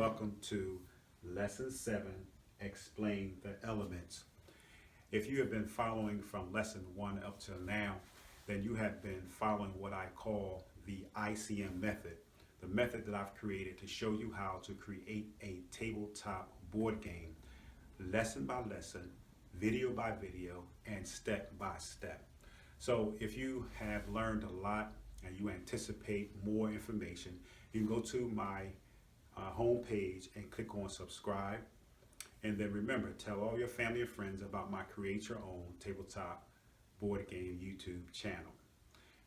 welcome to Lesson 7, Explain the Elements. If you have been following from Lesson 1 up till now, then you have been following what I call the ICM method, the method that I've created to show you how to create a tabletop board game, lesson by lesson, video by video, and step by step. So if you have learned a lot and you anticipate more information, you can go to my homepage and click on subscribe. And then remember, tell all your family and friends about my Create Your Own Tabletop Board Game YouTube channel.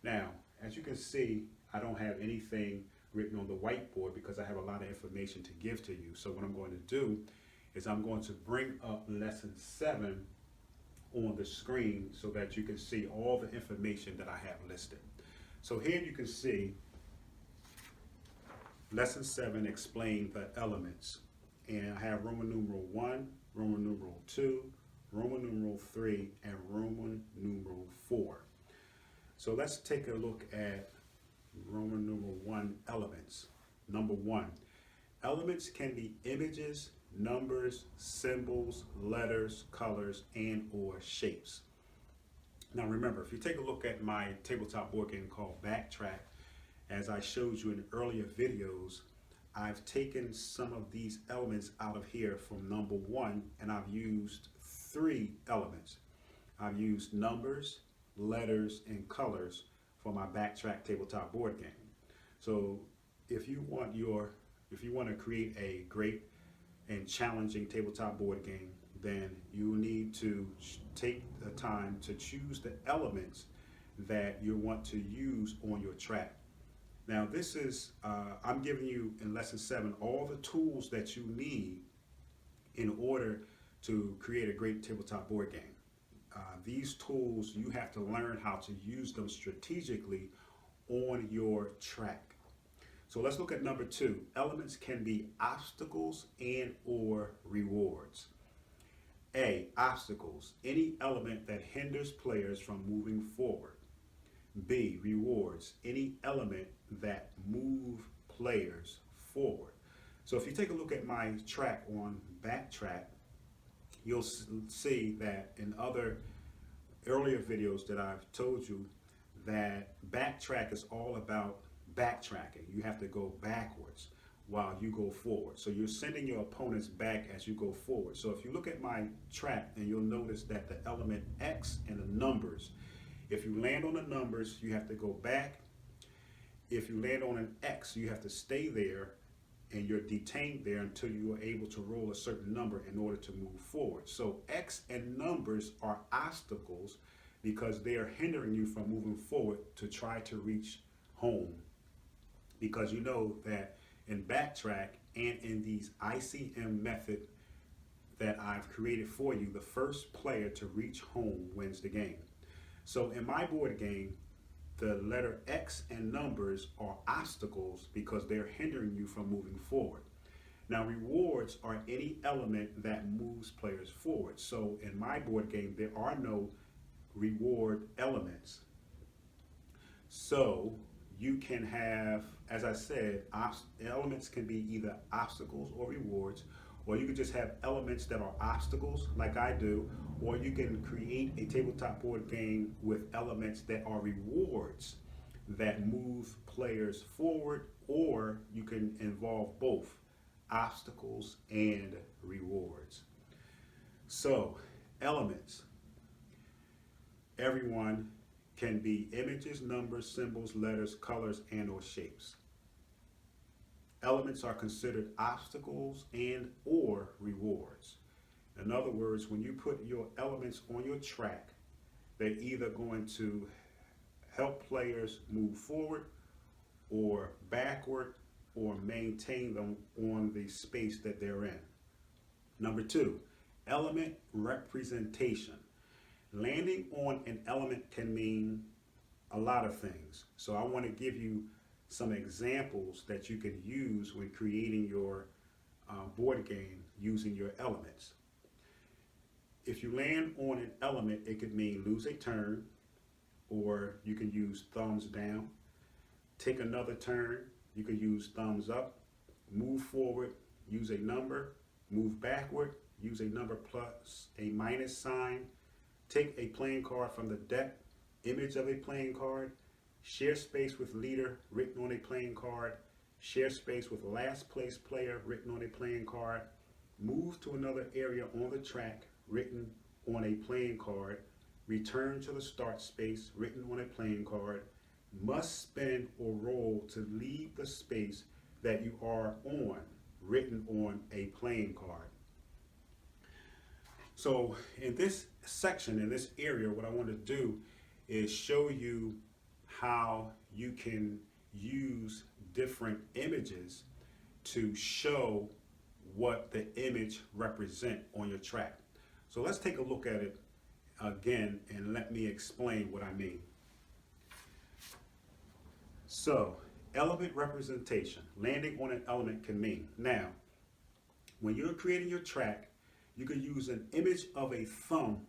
Now, as you can see, I don't have anything written on the whiteboard because I have a lot of information to give to you. So what I'm going to do is I'm going to bring up Lesson 7 on the screen so that you can see all the information that I have listed. So here you can see Lesson 7, Explain the Elements. And I have Roman numeral 1, Roman numeral 2, Roman numeral 3, and Roman numeral 4. So let's take a look at Roman numeral 1, elements. Number 1, elements can be images, numbers, symbols, letters, colors, and or shapes. Now remember, if you take a look at my tabletop board game called Backtrack, as I showed you in earlier videos, I've taken some of these elements out of here from number 1, and I've used 3 elements. I've used numbers, letters, and colors for my Backtrack tabletop board game. So if you want to create a great and challenging tabletop board game, then you need to take the time to choose the elements that you want to use on your track. Now this is, I'm giving you in Lesson 7 all the tools that you need in order to create a great tabletop board game. These tools, you have to learn how to use them strategically on your track. So let's look at number 2. Elements can be obstacles and or rewards. A, obstacles, any element that hinders players from moving forward. B, rewards, any element that move players forward. So if you take a look at my track on Backtrack, you'll see that in other earlier videos that I've told you that Backtrack is all about backtracking. You have to go backwards while you go forward. So you're sending your opponents back as you go forward. So if you look at my track, then you'll notice that the element X and the numbers, if you land on the numbers, you have to go back. If you land on an X, you have to stay there and you're detained there until you are able to roll a certain number in order to move forward. So X and numbers are obstacles because they are hindering you from moving forward to try to reach home. Because you know that in Backtrack and in these ICM method that I've created for you, the first player to reach home wins the game. So in my board game, the letter X and numbers are obstacles because they're hindering you from moving forward. Now rewards are any element that moves players forward. So in my board game, there are no reward elements. So you can have, as I said, elements can be either obstacles or rewards, or you can just have elements that are obstacles like I do, or you can create a tabletop board game with elements that are rewards that move players forward, or you can involve both obstacles and rewards. So elements, everyone can be images, numbers, symbols, letters, colors, and or shapes. Elements are considered obstacles and or rewards. In other words, when you put your elements on your track, they're either going to help players move forward or backward or maintain them on the space that they're in. Number 2, element representation. Landing on an element can mean a lot of things. So I want to give you some examples that you can use when creating your board game using your elements. If you land on an element, it could mean lose a turn, or you can use thumbs down. Take another turn, you could use thumbs up. Move forward, use a number. Move backward, use a number plus a minus sign. Take a playing card from the deck, image of a playing card. Share space with leader written on a playing card. Share space with last place player written on a playing card. Move to another area on the track written on a playing card. Return to the start space written on a playing card. Must spin or roll to leave the space that you are on written on a playing card. So in this section, in this area, what I want to do is show you how you can use different images to show what the image represent on your track. So let's take a look at it again and let me explain what I mean. So element representation, landing on an element can mean. Now, when you're creating your track, you can use an image of a thumb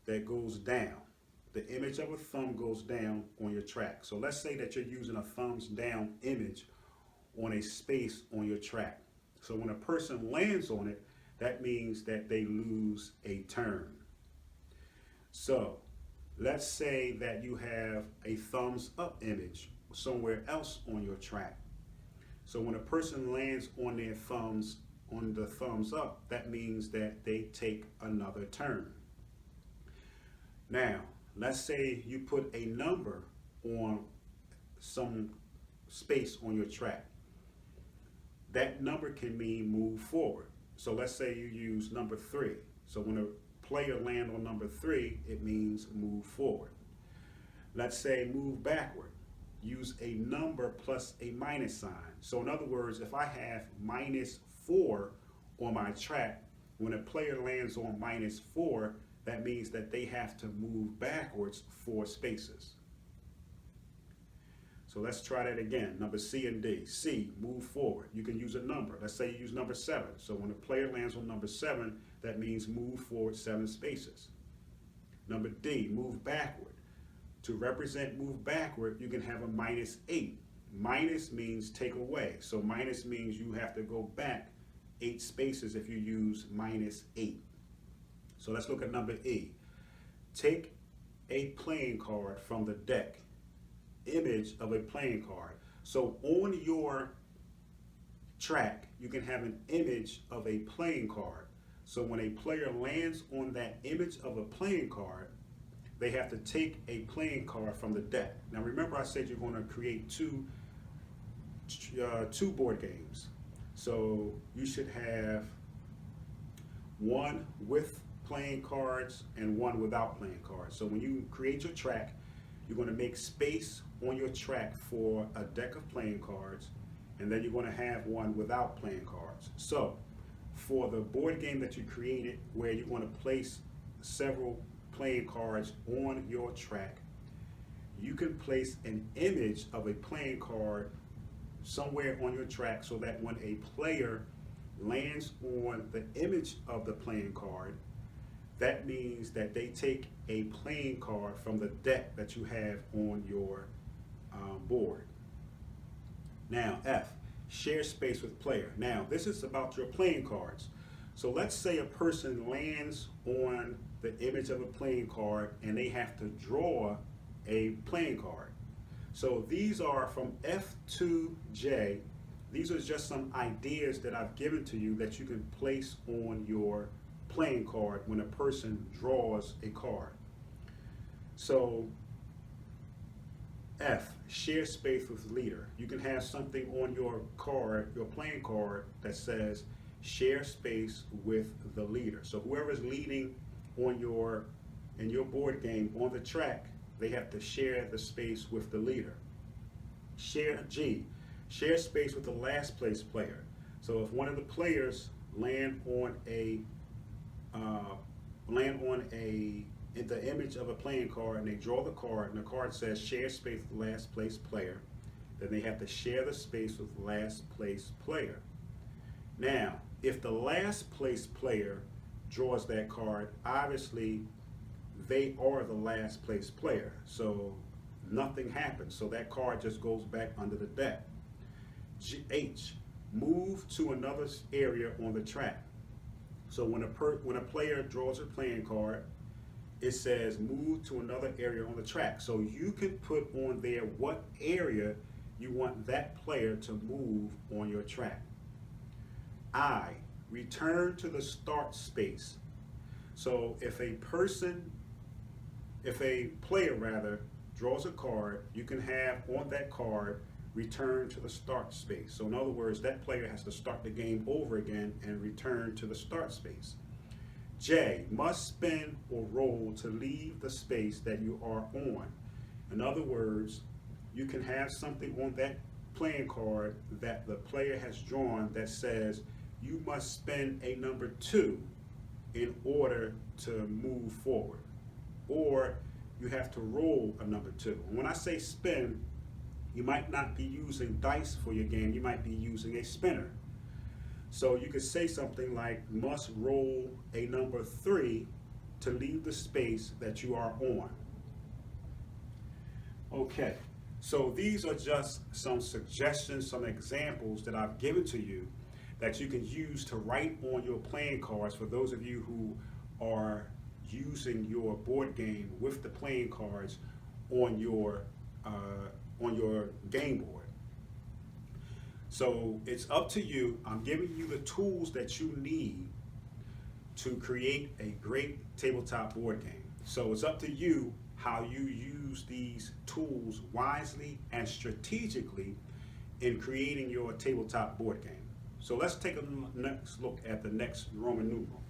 that goes down. The image of a thumb goes down on your track. So let's say that you're using a thumbs down image on a space on your track. So when a person lands on it, that means that they lose a turn. So let's say that you have a thumbs up image somewhere else on your track. So when a person lands on their thumbs, on the thumbs up, that means that they take another turn. Now, let's say you put a number on some space on your track. That number can mean move forward. So let's say you use number 3. So when a player lands on number 3, it means move forward. Let's say move backward. Use a number plus a minus sign. So in other words, if I have -4 on my track, when a player lands on -4, that means that they have to move backwards 4 spaces. So let's try that again. Number C and D. C, move forward. You can use a number. Let's say you use number 7. So when a player lands on number 7, that means move forward 7 spaces. Number D, move backward. To represent move backward, you can have a -8. Minus means take away. So minus means you have to go back 8 spaces if you use -8. So let's look at number E. Take a playing card from the deck. Image of a playing card. So on your track, you can have an image of a playing card. So when a player lands on that image of a playing card, they have to take a playing card from the deck. Now remember I said you're going to create two board games. So you should have one with playing cards and one without playing cards. So when you create your track, you're going to make space on your track for a deck of playing cards, and then you're going to have one without playing cards. So for the board game that you created, where you're going to place several playing cards on your track, you can place an image of a playing card somewhere on your track so that when a player lands on the image of the playing card, that means that they take a playing card from the deck that you have on your board. Now, F, share space with player. Now, this is about your playing cards. So let's say a person lands on the image of a playing card and they have to draw a playing card. So these are from F to J. These are just some ideas that I've given to you that you can place on your playing card when a person draws a card. So F, share space with leader. You can have something on your card, your playing card, that says share space with the leader. So whoever's leading on in your board game on the track, they have to share the space with the leader. Share G, share space with the last place player. So if one of the players land on the image of a playing card and they draw the card and the card says share space with the last place player, then they have to share the space with the last place player. Now, if the last place player draws that card, obviously they are the last place player, so nothing happens. So that card just goes back under the deck. H, move to another area on the track. So when a player draws a playing card, it says move to another area on the track. So you can put on there what area you want that player to move on your track. I, return to the start space. So if a player rather draws a card, you can have on that card return to the start space. So in other words, that player has to start the game over again and return to the start space. J, must spin or roll to leave the space that you are on. In other words, you can have something on that playing card that the player has drawn that says you must spin a number 2 in order to move forward, or you have to roll a number 2. And when I say spin, you might not be using dice for your game, you might be using a spinner. So you could say something like, must roll a number 3 to leave the space that you are on. Okay, so these are just some suggestions, some examples that I've given to you that you can use to write on your playing cards for those of you who are using your board game with the playing cards on your game board. So it's up to you. I'm giving you the tools that you need to create a great tabletop board game. So it's up to you how you use these tools wisely and strategically in creating your tabletop board game. So let's take a next look at the next Roman numeral.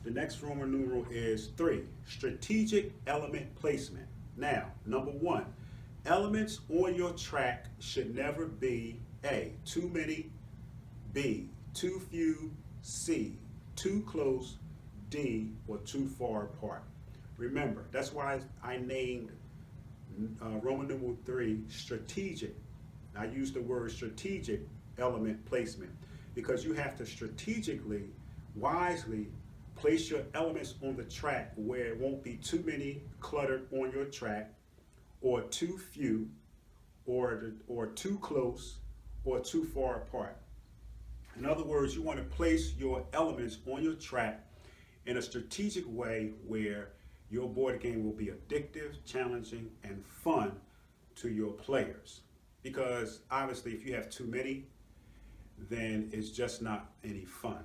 The next Roman numeral is 3, strategic element placement. Now, number 1, elements on your track should never be A, too many, B, too few, C, too close, D, or too far apart. Remember, that's why I named Roman numeral 3 strategic. I use the word strategic element placement because you have to strategically, wisely place your elements on the track where it won't be too many cluttered on your track, or too few, or too close, or too far apart. In other words, you want to place your elements on your track in a strategic way where your board game will be addictive, challenging, and fun to your players. Because obviously if you have too many, then it's just not any fun.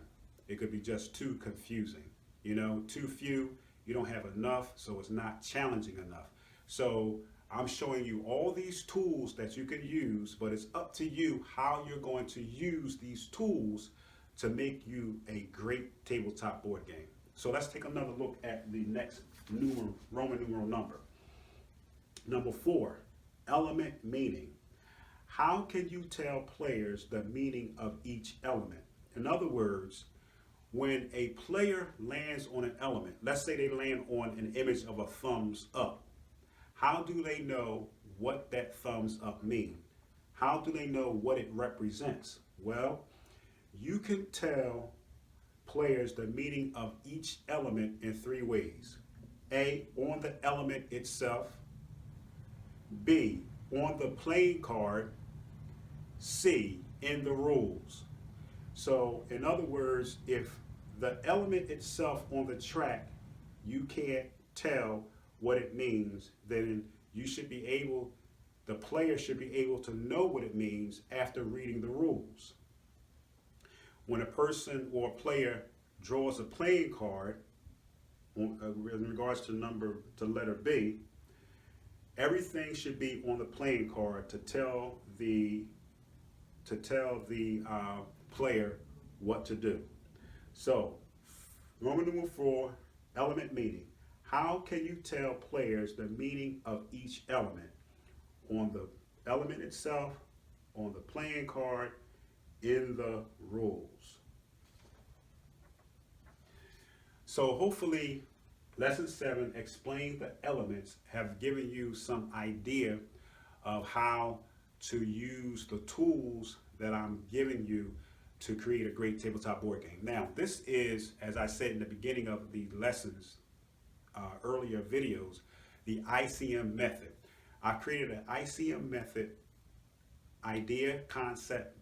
It could be just too confusing. You know, too few, you don't have enough, so it's not challenging enough. So I'm showing you all these tools that you can use, but it's up to you how you're going to use these tools to make you a great tabletop board game. So let's take another look at the next Roman numeral number. Number 4, element meaning. How can you tell players the meaning of each element? In other words, when a player lands on an element, let's say they land on an image of a thumbs up, how do they know what that thumbs up means? How do they know what it represents? Well, you can tell players the meaning of each element in 3 ways. A, on the element itself. B, on the playing card. C, in the rules. So in other words, if the element itself on the track, you can't tell what it means, then you should be able, the player should be able to know what it means after reading the rules. When a person or a player draws a playing card, in regards to letter B, everything should be on the playing card to tell the player what to do. So, Roman numeral 4, element meaning. How can you tell players the meaning of each element? On the element itself, on the playing card, in the rules. So hopefully lesson 7, explain the elements, have given you some idea of how to use the tools that I'm giving you to create a great tabletop board game. Now, this is, as I said in the beginning of the lessons, earlier videos, the ICM method. I created an ICM method idea, concept,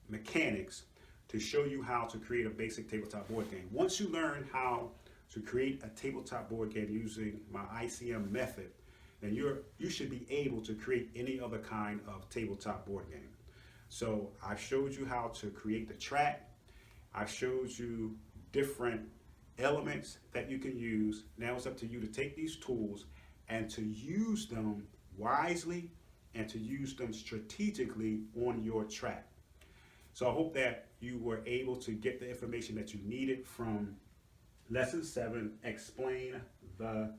mechanics to show you how to create a basic tabletop board game. Once you learn how to create a tabletop board game using my ICM method, then you should be able to create any other kind of tabletop board game. So I showed you how to create the track. I showed you different elements that you can use. Now it's up to you to take these tools and to use them wisely and to use them strategically on your track. So I hope that you were able to get the information that you needed from Lesson 7, Explain the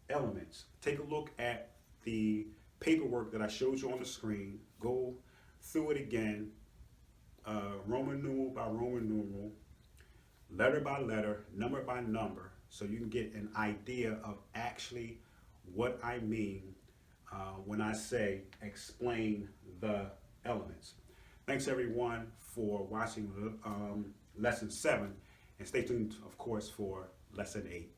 Elements. Take a look at the paperwork that I showed you on the screen. Go through it again, Roman numeral by Roman numeral, letter by letter, number by number, so you can get an idea of actually what I mean when I say explain the elements. Thanks everyone for watching Lesson 7, and stay tuned, of course, for Lesson 8.